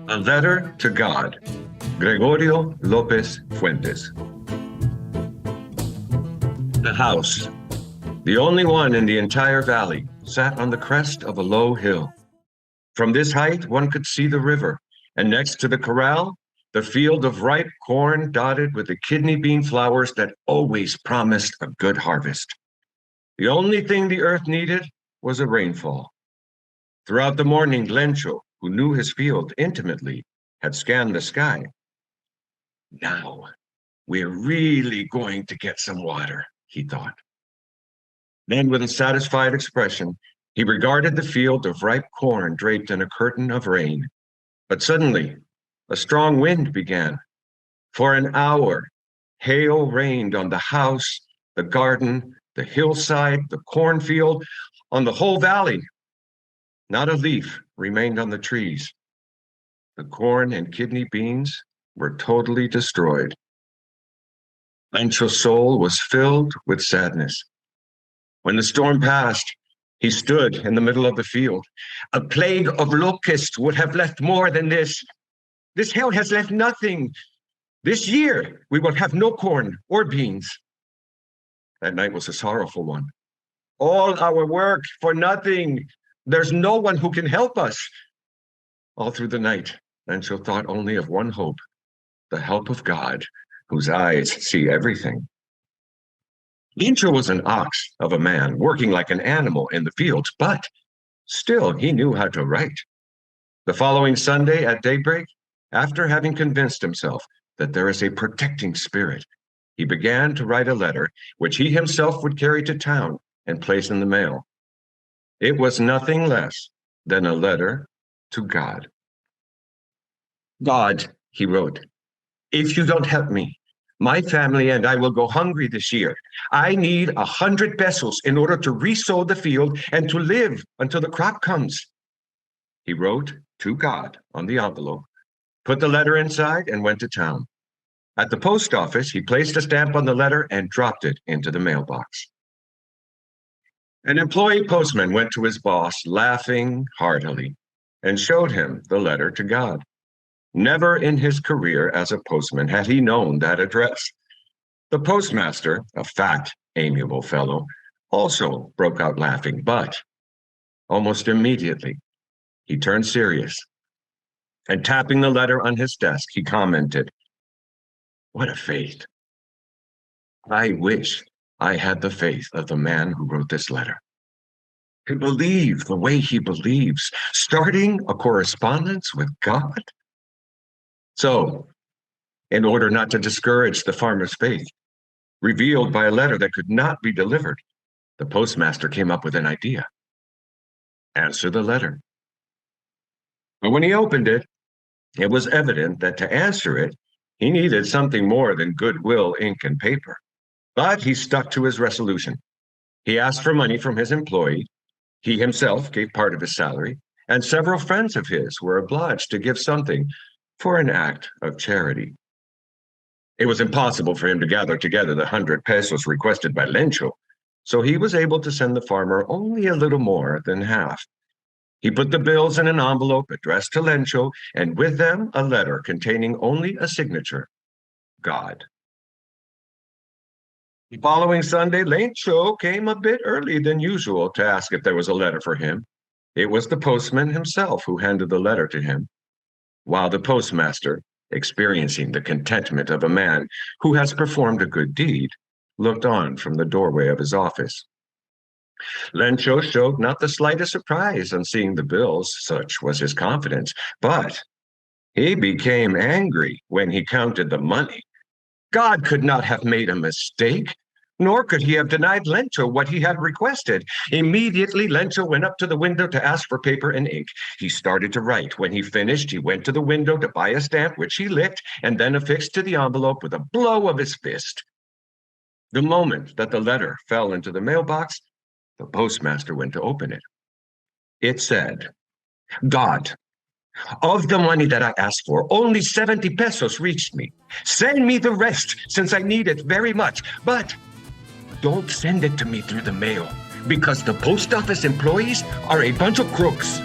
A Letter to God, Gregorio Lopez Fuentes. The house, the only one in the entire valley, sat on the crest of a low hill. From this height, one could see the river, and next to the corral, the field of ripe corn dotted with the kidney bean flowers that always promised a good harvest. The only thing the earth needed was a rainfall. Throughout the morning, Lencho, who knew his field intimately, had scanned the sky. Now, we're really going to get some water, he thought. Then, with a satisfied expression, he regarded the field of ripe corn draped in a curtain of rain. But suddenly, a strong wind began. For an hour, hail rained on the house, the garden, the hillside, the cornfield, on the whole valley. Not a leaf remained on the trees. The corn and kidney beans were totally destroyed. Lencho's soul was filled with sadness. When the storm passed, he stood in the middle of the field. A plague of locusts would have left more than this. This hail has left nothing. This year, we will have no corn or beans. That night was a sorrowful one. All our work for nothing. There's no one who can help us. All through the night, Lencho thought only of one hope, the help of God, whose eyes see everything. Lencho was an ox of a man, working like an animal in the fields, but still he knew how to write. The following Sunday at daybreak, after having convinced himself that there is a protecting spirit, he began to write a letter which he himself would carry to town and place in the mail. It was nothing less than a letter to God. God, he wrote, if you don't help me, my family and I will go hungry this year. I need 100 pesos in order to resow the field and to live until the crop comes. He wrote to God on the envelope, put the letter inside, and went to town. At the post office, he placed a stamp on the letter and dropped it into the mailbox. An employee postman went to his boss, laughing heartily, and showed him the letter to God. Never in his career as a postman had he known that address. The postmaster, a fat, amiable fellow, also broke out laughing, but almost immediately he turned serious. And tapping the letter on his desk, he commented, "What a faith. I wish I had the faith of the man who wrote this letter. To believe the way he believes, starting a correspondence with God." So, in order not to discourage the farmer's faith, revealed by a letter that could not be delivered, the postmaster came up with an idea. Answer the letter. But when he opened it, it was evident that to answer it, he needed something more than goodwill, ink, and paper. But he stuck to his resolution. He asked for money from his employee. He himself gave part of his salary, and several friends of his were obliged to give something for an act of charity. It was impossible for him to gather together the 100 pesos requested by Lencho, so he was able to send the farmer only a little more than half. He put the bills in an envelope addressed to Lencho, and with them a letter containing only a signature, God. The following Sunday, Lencho came a bit early than usual to ask if there was a letter for him. It was the postman himself who handed the letter to him, while the postmaster, experiencing the contentment of a man who has performed a good deed, looked on from the doorway of his office. Lencho showed not the slightest surprise on seeing the bills, such was his confidence, but he became angry when he counted the money. God could not have made a mistake, nor could he have denied Lencho what he had requested. Immediately, Lencho went up to the window to ask for paper and ink. He started to write. When he finished, he went to the window to buy a stamp, which he licked and then affixed to the envelope with a blow of his fist. The moment that the letter fell into the mailbox, the postmaster went to open it. It said, God, Of the money that I asked for, only 70 pesos reached me. Send me the rest since I need it very much. But don't send it to me through the mail because the post office employees are a bunch of crooks.